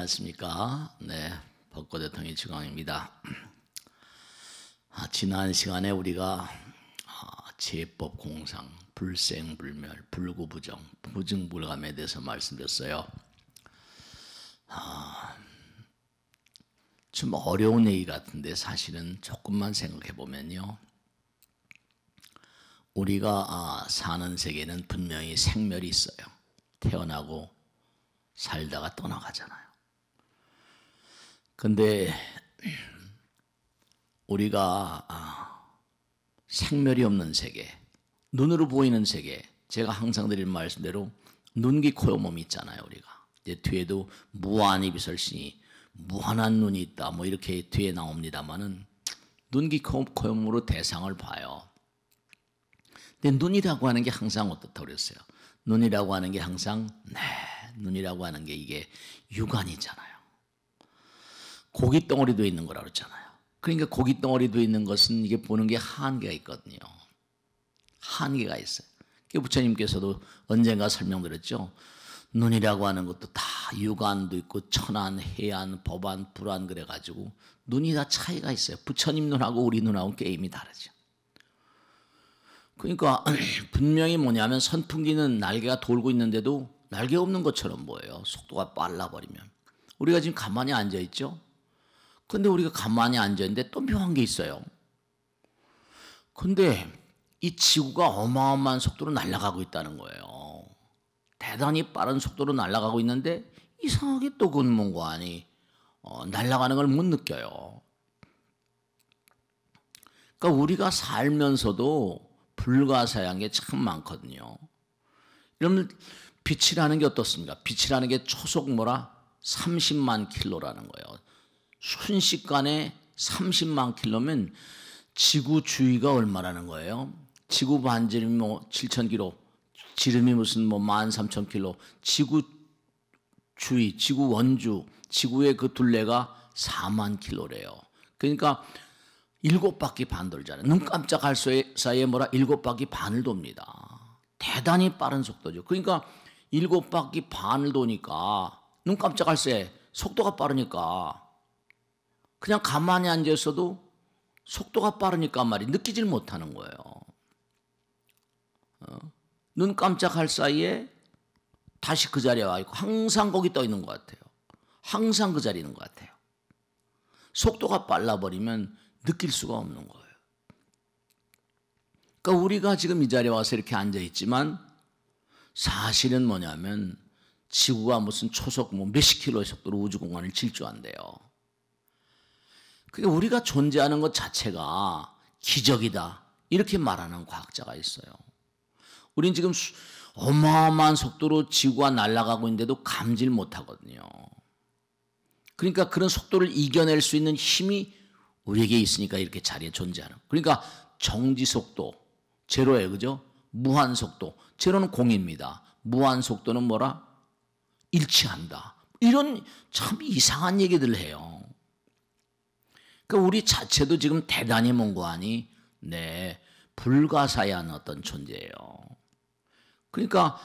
안녕하십니까. 네, 벚꽃대통령 지광입니다. 지난 시간에 우리가 제법 공상, 불생불멸, 불구부정, 부증불감에 대해서 말씀드렸어요. 좀 어려운 얘기 같은데 사실은 조금만 생각해 보면요, 우리가 사는 세계는 분명히 생멸이 있어요. 태어나고 살다가 떠나가잖아요. 근데 우리가 생멸이 없는 세계, 눈으로 보이는 세계, 제가 항상 드리는 말씀대로 눈, 귀, 코, 몸이 있잖아요. 우리가 이제 뒤에도 무한히 비설시니 무한한 눈이 있다, 뭐 이렇게 뒤에 나옵니다만은 눈, 귀, 코, 몸으로 대상을 봐요. 근데 눈이라고 하는 게 항상 어떻다고 그랬어요? 눈이라고 하는 게 항상 눈이라고 하는 게 이게 육안이잖아요. 고기 덩어리도 있는 거라고 그랬잖아요. 그러니까 고기 덩어리도 있는 것은 이게 보는 게 한계가 있거든요. 한계가 있어요. 부처님께서도 언젠가 설명드렸죠. 눈이라고 하는 것도 다 육안도 있고 천안, 해안, 법안, 불안 그래가지고 눈이 다 차이가 있어요. 부처님 눈하고 우리 눈하고 게임이 다르죠. 그러니까 분명히 뭐냐면 선풍기는 날개가 돌고 있는데도 날개 없는 것처럼 보여요. 속도가 빨라버리면. 우리가 지금 가만히 앉아있죠. 근데 우리가 가만히 앉아있는데 또 묘한 게 있어요. 근데 이 지구가 어마어마한 속도로 날아가고 있다는 거예요. 대단히 빠른 속도로 날아가고 있는데 이상하게 또 그건 뭔가 아니 날아가는 걸 못 느껴요. 그러니까 우리가 살면서도 불가사의한 게 참 많거든요. 여러분, 빛이라는 게 어떻습니까? 빛이라는 게 초속 30만 킬로라는 거예요. 순식간에 30만 킬로면 지구 주위가 얼마라는 거예요? 지구 반지름이 7천 킬로, 지름이 무슨 13,000 킬로, 지구 주위, 지구 원주, 지구의 그 둘레가 4만 킬로래요. 그러니까 7바퀴 반 돌잖아요. 눈 깜짝할 사이에 7바퀴 반을 돕니다. 대단히 빠른 속도죠. 그러니까 7바퀴 반을 도니까 눈 깜짝할 사이에 속도가 빠르니까 그냥 가만히 앉아 있어도 속도가 빠르니까 말이 느끼질 못하는 거예요. 눈 깜짝할 사이에 다시 그 자리에 와 있고 항상 거기 떠 있는 것 같아요. 항상 그 자리에 있는 것 같아요. 속도가 빨라버리면 느낄 수가 없는 거예요. 그러니까 우리가 지금 이 자리에 와서 이렇게 앉아있지만 사실은 뭐냐면 지구가 무슨 초속 몇십 킬로의 속도로 우주공간을 질주한대요. 그러니까 우리가 존재하는 것 자체가 기적이다, 이렇게 말하는 과학자가 있어요. 우린 지금 어마어마한 속도로 지구가 날아가고 있는데도 감지를 못하거든요. 그러니까 그런 속도를 이겨낼 수 있는 힘이 우리에게 있으니까 이렇게 자리에 존재하는. 그러니까 정지속도, 제로예요. 그죠? 무한속도. 제로는 공입니다. 무한속도는 일치한다. 이런 참 이상한 얘기들을 해요. 그러니까 우리 자체도 지금 대단히 몽고하니 불가사의한 어떤 존재예요. 그러니까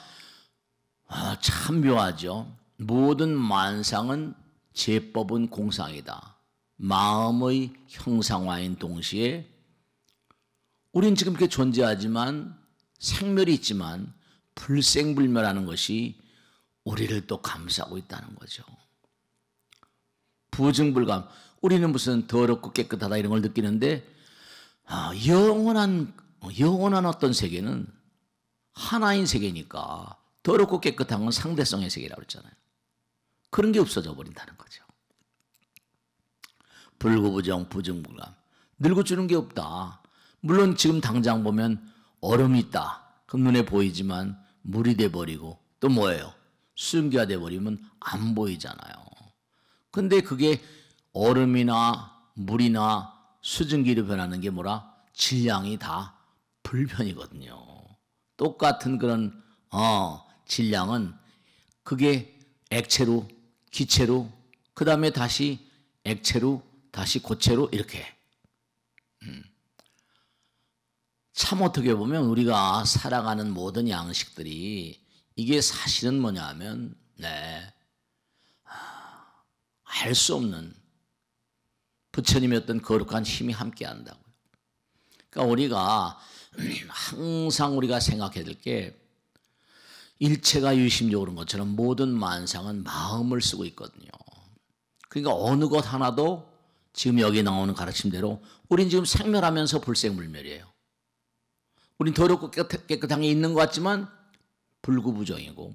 참 묘하죠. 모든 만상은 제법은 공상이다. 마음의 형상화인 동시에 우린 지금 이렇게 존재하지만 생멸이 있지만 불생불멸하는 것이 우리를 또 감싸고 있다는 거죠. 부증불감. 우리는 무슨 더럽고 깨끗하다 이런 걸 느끼는데 영원한 어떤 세계는 하나인 세계니까 더럽고 깨끗한 건 상대성의 세계라고 했잖아요. 그런 게 없어져 버린다는 거죠. 불구부정, 부증불감. 늙어주는 게 없다. 물론 지금 당장 보면 얼음이 있다. 그 눈에 보이지만 물이 돼버리고 또 뭐예요? 수증기가 돼버리면 안 보이잖아요. 근데 그게 얼음이나 물이나 수증기로 변하는 게 질량이 다 불변이거든요. 똑같은 그런 질량은 그게 액체로, 기체로, 그 다음에 다시 액체로, 다시 고체로 이렇게. 참 어떻게 보면 우리가 살아가는 모든 양식들이 이게 사실은 뭐냐면 알 수 없는 부처님의 어떤 거룩한 힘이 함께 한다고요. 그러니까 우리가 항상 우리가 생각해야 될 게 일체가 유심적으로 온 것처럼 모든 만상은 마음을 쓰고 있거든요. 그러니까 어느 것 하나도 지금 여기 나오는 가르침대로 우린 지금 생멸하면서 불생불멸이에요. 우린 더럽고 깨끗한 게 있는 것 같지만 불구부정이고,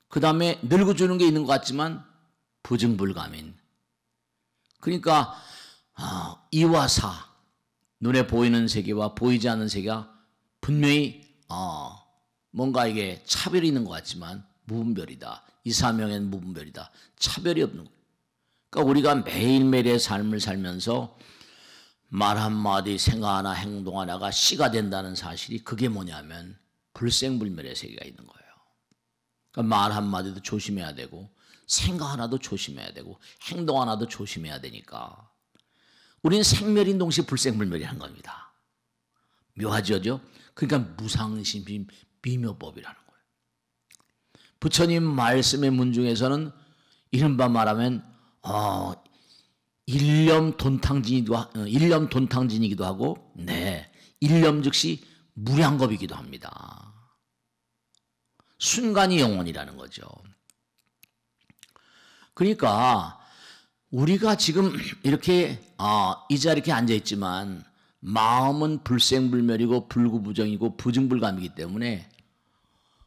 그 다음에 늙어주는 게 있는 것 같지만 부증불감인. 그러니까 이와 사, 눈에 보이는 세계와 보이지 않는 세계가 분명히 뭔가 이게 차별이 있는 것 같지만 무분별이다. 이사명엔 무분별이다. 차별이 없는 거예요. 그러니까 우리가 매일매일의 삶을 살면서 말 한마디, 생각 하나, 행동 하나가 씨가 된다는 사실이 그게 뭐냐면 불생불멸의 세계가 있는 거예요. 그러니까 말 한마디도 조심해야 되고 생각 하나도 조심해야 되고 행동 하나도 조심해야 되니까 우리는 생멸인 동시에 불생불멸이라는 겁니다. 묘하죠? 그러니까 무상심심 비묘법이라는 거예요. 부처님 말씀의 문 중에서는 이른바 말하면 일념 돈탕진이기도 하고, 일념 즉시 무량겁이기도 합니다. 순간이 영원이라는 거죠. 그러니까 우리가 지금 이렇게 이 자리에 이렇게 앉아 있지만 마음은 불생불멸이고 불구부정이고 부증불감이기 때문에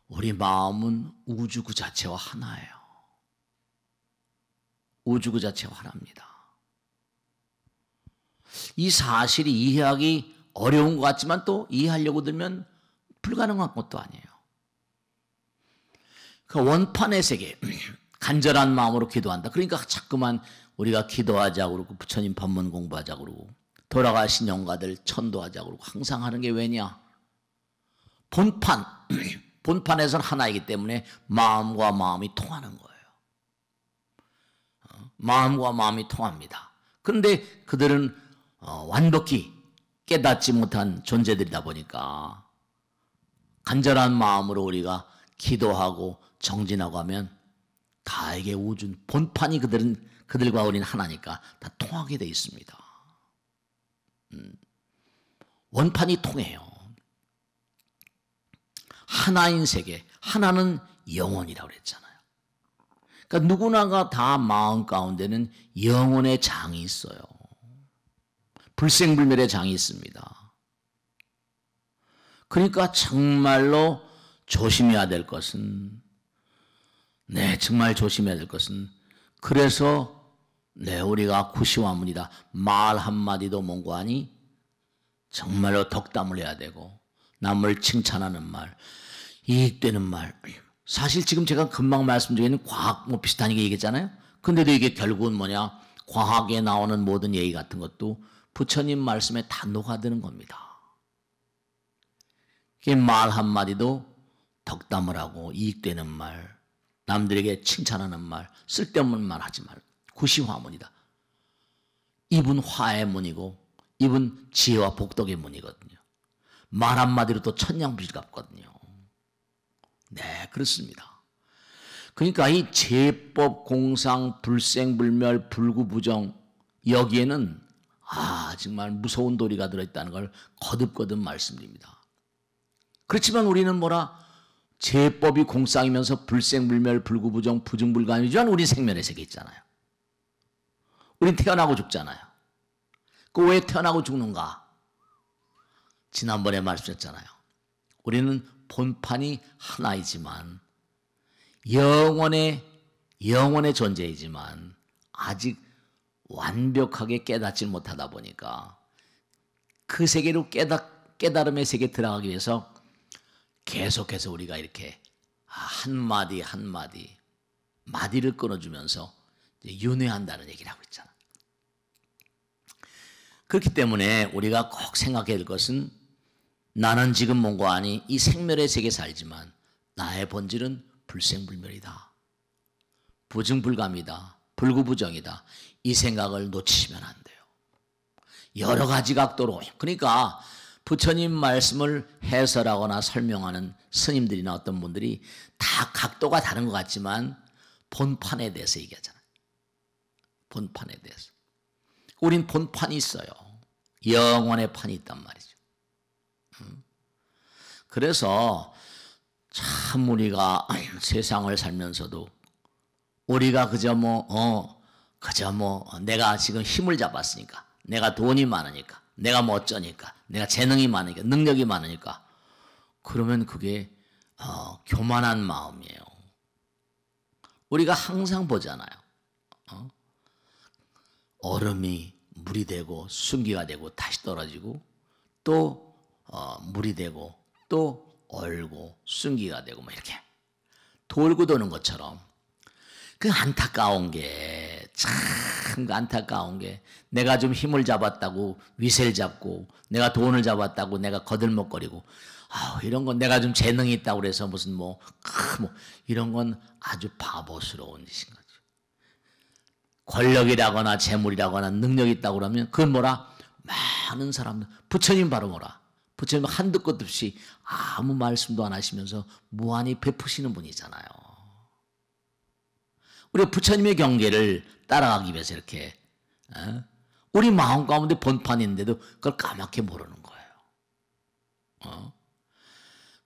우리 마음은 우주 그 자체와 하나예요. 우주 그 자체와 하나입니다. 이 사실이 이해하기 어려운 것 같지만 또 이해하려고 들면 불가능한 것도 아니에요. 그 원판의 세계, 간절한 마음으로 기도한다. 그러니까 자꾸만 우리가 기도하자고 그러고 부처님 법문 공부하자고 그러고 돌아가신 영가들 천도하자고 그러고 항상 하는 게 왜냐? 본판에서는 하나이기 때문에 마음과 마음이 통하는 거예요. 마음과 마음이 통합니다. 그런데 그들은 완벽히 깨닫지 못한 존재들이다 보니까 간절한 마음으로 우리가 기도하고 정진하고 하면 다 이게 우주 본판이 그들과 우리는 하나니까 다 통하게 돼 있습니다. 원판이 통해요. 하나인 세계, 하나는 영원이라고 그랬잖아요. 그러니까 누구나가 다 마음 가운데는 영혼의 장이 있어요. 불생불멸의 장이 있습니다. 그러니까 정말로 조심해야 될 것은, 정말 조심해야 될 것은, 그래서 우리가 구시화문이다. 말 한마디도 몽고하니 정말로 덕담을 해야 되고 남을 칭찬하는 말, 이익되는 말. 사실 지금 제가 금방 말씀드린 과학 비슷한 얘기 얘기했잖아요. 근데도 이게 결국은 뭐냐? 과학에 나오는 모든 얘기 같은 것도 부처님 말씀에 다 녹아드는 겁니다. 말 한마디도 덕담을 하고 이익되는 말, 남들에게 칭찬하는 말, 쓸데없는 말 하지 말. 구시화문이다. 입은 화의 문이고 입은 지혜와 복덕의 문이거든요. 말 한마디로 또 천냥빚 갚거든요. 그렇습니다. 그러니까 이 제법, 공상, 불생불멸, 불구부정, 여기에는 정말 무서운 도리가 들어있다는 걸 거듭거듭 말씀드립니다. 그렇지만 우리는 제법이 공상이면서 불생불멸, 불구부정, 부증불감이지만 우리 생멸의 세계 있잖아요. 우린 태어나고 죽잖아요. 그 왜 태어나고 죽는가? 지난번에 말씀드렸잖아요. 우리는 본판이 하나이지만 영원의 존재이지만 아직 완벽하게 깨닫지 못하다 보니까 그 세계로 깨달음의 세계에 들어가기 위해서 계속해서 우리가 이렇게 한마디 한마디 마디를 끊어주면서 윤회한다는 얘기를 하고 있잖아. 그렇기 때문에 우리가 꼭 생각해야 될 것은 나는 지금 뭔가 아니 이 생멸의 세계에 살지만 나의 본질은 불생불멸이다. 부증불감이다. 불구부정이다. 이 생각을 놓치시면 안 돼요. 여러 가지 각도로. 그러니까 부처님 말씀을 해설하거나 설명하는 스님들이나 어떤 분들이 다 각도가 다른 것 같지만 본판에 대해서 얘기하잖아요. 본판에 대해서. 우린 본판이 있어요. 영원의 판이 있단 말이죠. 그래서 참 우리가 세상을 살면서도 우리가 그저 내가 지금 힘을 잡았으니까, 내가 돈이 많으니까, 내가 뭐 어쩌니까, 내가 재능이 많으니까, 능력이 많으니까, 그러면 그게 교만한 마음이에요. 우리가 항상 보잖아요. 얼음이 물이 되고 순기가 되고 다시 떨어지고 또 물이 되고 또 얼고 순기가 되고 뭐 이렇게 돌고 도는 것처럼 그 안타까운 게 참 안타까운 게 내가 좀 힘을 잡았다고 위세를 잡고 내가 돈을 잡았다고 내가 거들먹거리고 이런 건 내가 좀 재능이 있다고 그래서 무슨 뭐 이런 건 아주 바보스러운 짓인 거죠. 권력이라거나 재물이라거나 능력이 있다고 그러면 그건 뭐라? 많은 사람들, 부처님 바로 뭐라? 부처님 한도 끝 없이 아무 말씀도 안 하시면서 무한히 베푸시는 분이잖아요. 우리가 부처님의 경계를 따라가기 위해서 이렇게 우리 마음 가운데 본판이 있는데도 그걸 까맣게 모르는 거예요.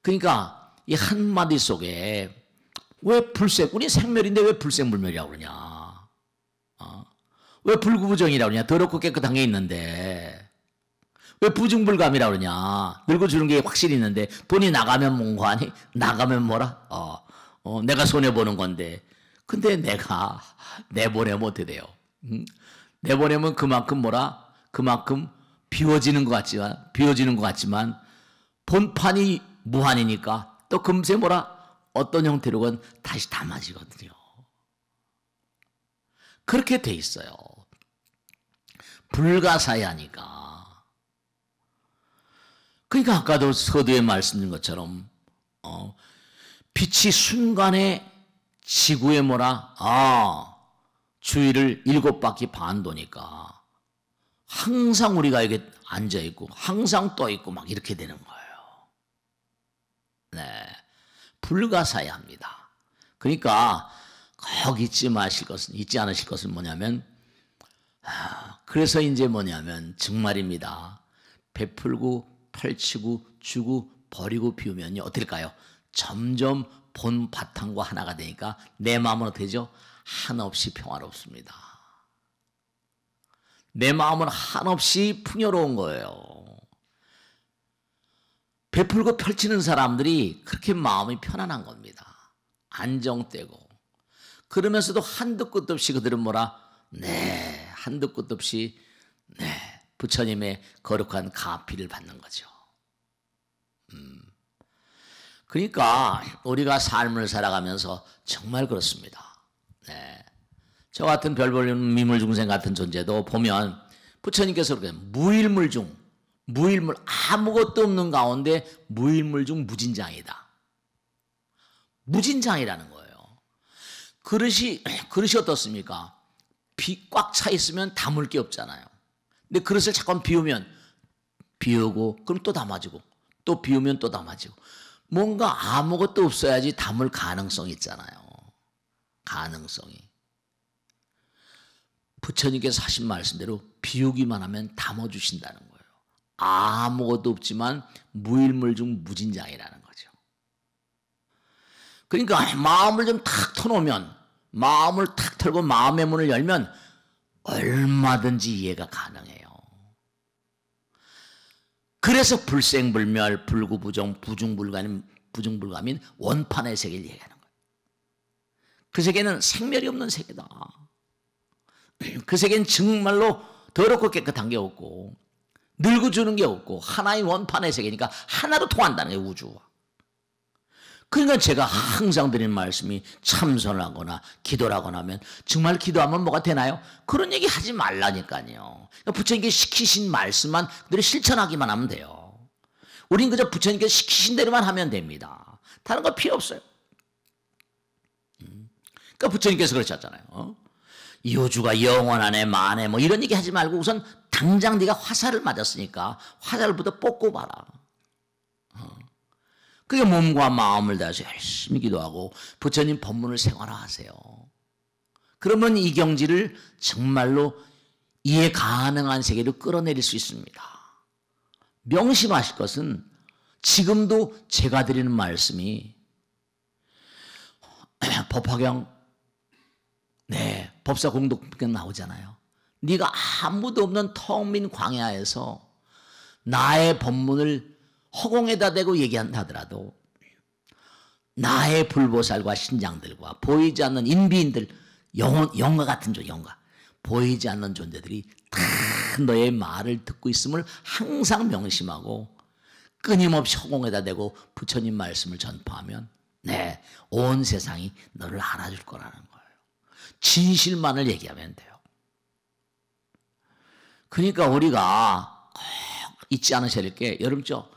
그러니까 이 한마디 속에 왜 우리 생멸인데 왜 불생불멸이라고 그러냐? 왜 불구부정이라고 그러냐? 더럽고 깨끗한 게 있는데 왜 부중불감이라고 그러냐? 늙어주는 게 확실히 있는데 돈이 나가면 뭔거 아니? 나가면 뭐라? 내가 손해보는 건데 근데 내가 내보내면 어떻게 돼요? 내보내면 그만큼 뭐라? 그만큼 비워지는 것 같지만 본판이 무한이니까 또 금세 뭐라? 어떤 형태로건 다시 담아지거든요. 그렇게 돼 있어요. 불가사의하니까. 그러니까 아까도 서두에 말씀드린 것처럼 빛이 순간에 지구에 뭐라? 주위를 7바퀴 반 도니까 항상 우리가 여기 앉아있고 항상 떠있고 막 이렇게 되는 거예요. 네, 불가사의합니다. 그러니까 꼭 잊지 않으실 것은 뭐냐면 그래서 이제 뭐냐면 정말입니다. 베풀고 펼치고 주고 버리고 비우면요 어떨까요? 점점 본 바탕과 하나가 되니까 내 마음은 어떻게 되죠? 한없이 평화롭습니다. 내 마음은 한없이 풍요로운 거예요. 베풀고 펼치는 사람들이 그렇게 마음이 편안한 겁니다. 안정되고. 그러면서도 한도 끝도 없이 그들은 뭐라? 네, 한도 끝도 없이 부처님의 거룩한 가피를 받는 거죠. 그러니까 우리가 삶을 살아가면서 정말 그렇습니다. 네. 저 같은 별 볼리는 미물 중생 같은 존재도 보면 부처님께서 그렇게 무일물 아무것도 없는 가운데 무일물 중 무진장이다. 무진장이라는 거예요. 그릇이 어떻습니까? 비 꽉 차 있으면 담을 게 없잖아요. 근데 그릇을 잠깐 비우고 그럼 또 담아지고 또 비우면 또 담아지고 뭔가 아무것도 없어야지 담을 가능성이 있잖아요. 가능성이. 부처님께서 하신 말씀대로 비우기만 하면 담아주신다는 거예요. 아무것도 없지만 무일물 중 무진장이라는 거죠. 그러니까 마음을 좀 탁 터놓으면 마음을 탁 털고 마음의 문을 열면 얼마든지 이해가 가능해요. 그래서 불생불멸, 불구부정, 부중불감인 원판의 세계를 얘기하는 거예요. 그 세계는 생멸이 없는 세계다. 그 세계는 정말로 더럽고 깨끗한 게 없고 늙어주는 게 없고 하나의 원판의 세계니까 하나로 통한다는 거예요. 우주와. 그러니까 제가 항상 드리는 말씀이 참선을 하거나 기도를 하거나 하면 정말 기도하면 뭐가 되나요? 그런 얘기 하지 말라니까요. 부처님께 시키신 말씀만 그대로 실천하기만 하면 돼요. 우린 그저 부처님께서 시키신 대로만 하면 됩니다. 다른 거 필요 없어요. 그러니까 부처님께서 그러셨잖아요. 이 우주가 영원하네 만에 뭐 이런 얘기 하지 말고 우선 당장 네가 화살을 맞았으니까 화살부터 뽑고 봐라. 그게 몸과 마음을 다해서 열심히 기도하고 부처님 법문을 생활화하세요. 그러면 이 경지를 정말로 이해 가능한 세계로 끌어내릴 수 있습니다. 명심하실 것은 지금도 제가 드리는 말씀이 법화경, 법사 공독경 나오잖아요. 네가 아무도 없는 텅 빈 광야에서 나의 법문을 허공에다 대고 얘기한다 하더라도 나의 불보살과 신장들과 보이지 않는 인비인들, 영과 같은 영과 보이지 않는 존재들이 다 너의 말을 듣고 있음을 항상 명심하고 끊임없이 허공에다 대고 부처님 말씀을 전파하면 온 세상이 너를 알아줄 거라는 거예요. 진실만을 얘기하면 돼요. 그러니까 우리가 꼭 잊지 않으셔야 될 게 여러분죠,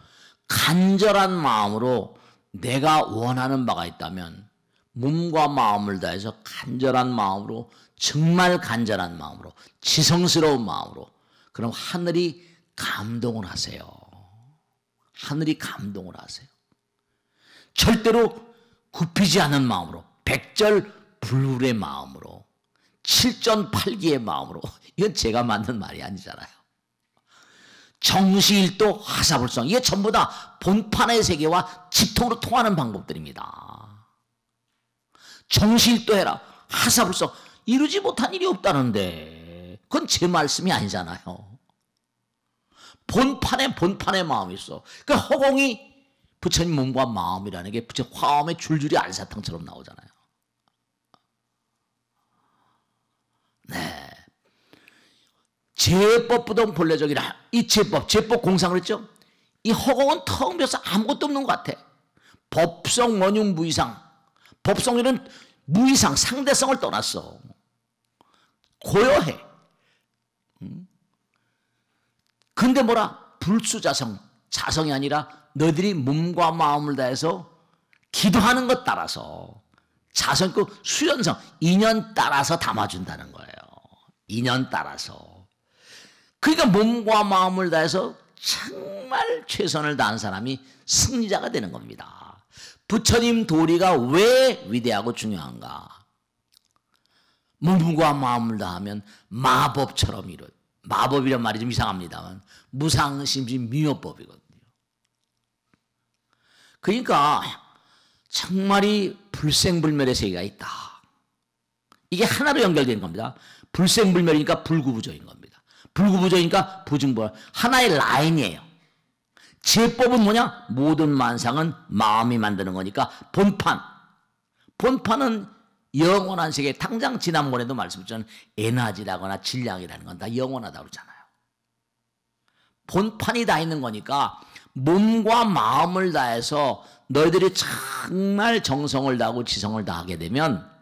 간절한 마음으로 내가 원하는 바가 있다면 몸과 마음을 다해서 간절한 마음으로, 정말 간절한 마음으로, 지성스러운 마음으로, 그럼 하늘이 감동을 하세요. 하늘이 감동을 하세요. 절대로 굽히지 않은 마음으로, 백절불울의 마음으로, 칠전팔기의 마음으로. 이건 제가 만든 말이 아니잖아요. 정시일도 화사불성, 이게 전부 다 본판의 세계와 직통으로 통하는 방법들입니다. 정시일도 해라, 화사불성, 이루지 못한 일이 없다는데 그건 제 말씀이 아니잖아요. 본판의 마음이 있어. 그 허공이 부처님 몸과 마음이라는 게 부처 화엄의 줄줄이 알사탕처럼 나오잖아요. 제법부동 본래적이라, 이 제법 공상을 했죠. 이 허공은 텅 비어서 아무것도 없는 것 같아. 법성 원흉 무이상, 법성이는 무이상, 상대성을 떠났어. 고요해. 근데 뭐라? 불수자성, 자성이 아니라 너희들이 몸과 마음을 다해서 기도하는 것 따라서 자성 있고 수연성, 인연 따라서 담아준다는 거예요. 인연 따라서. 그러니까 몸과 마음을 다해서 정말 최선을 다한 사람이 승리자가 되는 겁니다. 부처님 도리가 왜 위대하고 중요한가? 몸과 마음을 다하면 마법처럼 이루. 마법이란 말이 좀 이상합니다만 무상심시 미묘법이거든요. 그러니까 정말이 불생불멸의 세계가 있다. 이게 하나로 연결된 겁니다. 불생불멸이니까 불구부조인 겁니다. 불구부조니까 부증불, 하나의 라인이에요. 제법은 뭐냐? 모든 만상은 마음이 만드는 거니까 본판은 영원한 세계. 당장 지난번에도 말씀드렸잖아요. 에너지라거나 질량이라는 건 다 영원하다고 그러잖아요. 본판이 다 있는 거니까 몸과 마음을 다해서 너희들이 정말 정성을 다하고 지성을 다하게 되면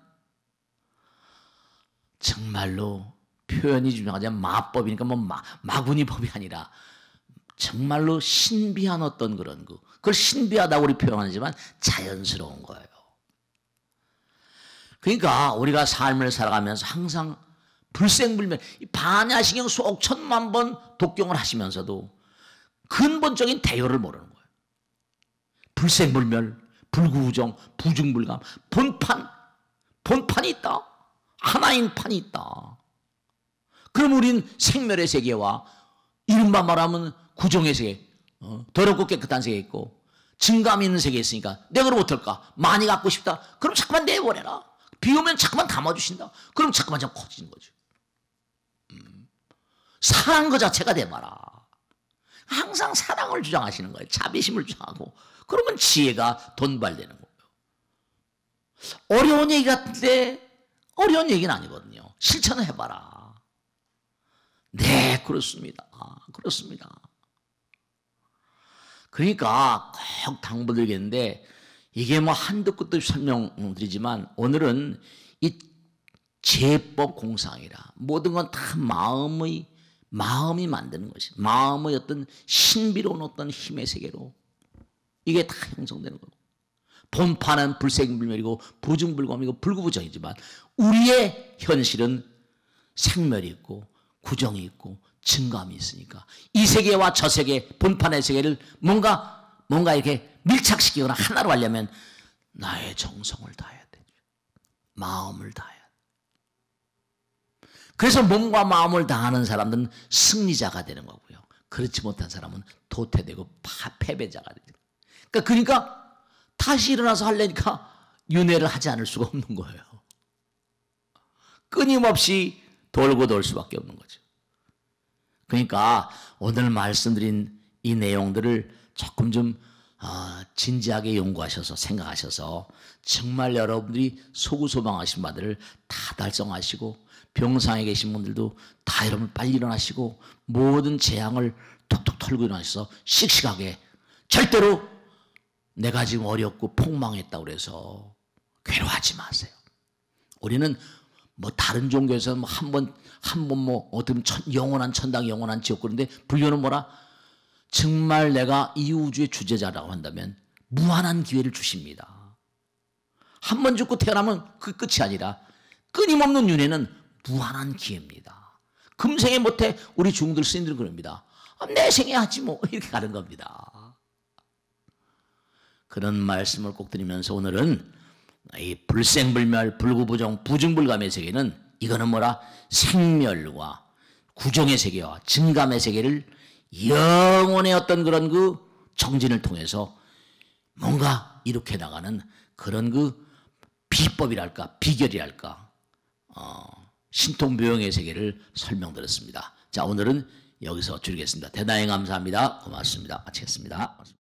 정말로 표현이 중요하지, 마법이니까 뭐 마구니 법이 아니라 정말로 신비한 어떤 그런 그걸 신비하다고 우리 표현하지만 자연스러운 거예요. 그러니까 우리가 삶을 살아가면서 항상 불생불멸, 반야신경 수억 천만 번 독경을 하시면서도 근본적인 대요를 모르는 거예요. 불생불멸, 불구부정, 부중불감, 본판이 있다. 하나인 판이 있다. 그럼 우린 생멸의 세계와 이른바 말하면 구정의 세계, 더럽고 깨끗한 세계 있고 증감이 있는 세계에 있으니까 내가 그럼 어떨까? 많이 갖고 싶다. 그럼 자꾸만 내보내라. 비 오면 자꾸만 담아주신다. 그럼 자꾸만 좀 커지는 거죠. 사랑 그 자체가 돼봐라. 항상 사랑을 주장하시는 거예요. 자비심을 주장하고. 그러면 지혜가 돈발되는 거예요. 어려운 얘기 같은데 어려운 얘기는 아니거든요. 실천을 해봐라. 네, 그렇습니다. 그렇습니다. 그러니까 꼭 당부드리겠는데 이게 뭐 한두 끝도 없이 설명드리지만 오늘은 이 제법 공상이라 모든 건 다 마음이 만드는 것이, 마음의 어떤 신비로운 어떤 힘의 세계로 이게 다 형성되는 거고, 본판은 불생불멸이고 부중불검이고 불구부정이지만 우리의 현실은 생멸이 있고 구정이 있고 증감이 있으니까 이 세계와 저 세계, 본판의 세계를 뭔가 이렇게 밀착시키거나 하나로 하려면 나의 정성을 다해야 되죠. 마음을 다해야 돼. 그래서 몸과 마음을 다하는 사람들은 승리자가 되는 거고요. 그렇지 못한 사람은 도태되고 패배자가 되죠. 그러니까 다시 일어나서 하려니까 윤회를 하지 않을 수가 없는 거예요. 끊임없이 돌고 돌 수밖에 없는 거죠. 그러니까 오늘 말씀드린 이 내용들을 조금 좀 진지하게 연구하셔서 생각하셔서 정말 여러분들이 소구소방하신 바들을 다 달성하시고 병상에 계신 분들도 다 여러분 빨리 일어나시고 모든 재앙을 톡톡 털고 일어나셔서 씩씩하게 절대로 내가 지금 어렵고 폭망했다고 그래서 괴로워하지 마세요. 우리는 뭐 다른 종교에서 뭐 한 번 뭐 어떤 영원한 천당 영원한 지옥 그런데 불교는 뭐라? 정말 내가 이 우주의 주제자라고 한다면 무한한 기회를 주십니다. 한 번 죽고 태어나면 그 끝이 아니라 끊임없는 윤회는 무한한 기회입니다. 금생에 못해 우리 중들 스님들은 그럽니다. 내 생에 하지 뭐 이렇게 가는 겁니다. 그런 말씀을 꼭 드리면서 오늘은 이 불생불멸 불구부정 부증불감의 세계는 이거는 뭐라? 생멸과 구정의 세계와 증감의 세계를 영혼의 어떤 그런 그 정진을 통해서 뭔가 이렇게 나가는 그런 그 비법이랄까 비결이랄까 신통묘용의 세계를 설명드렸습니다. 자, 오늘은 여기서 줄이겠습니다. 대단히 감사합니다. 고맙습니다. 마치겠습니다.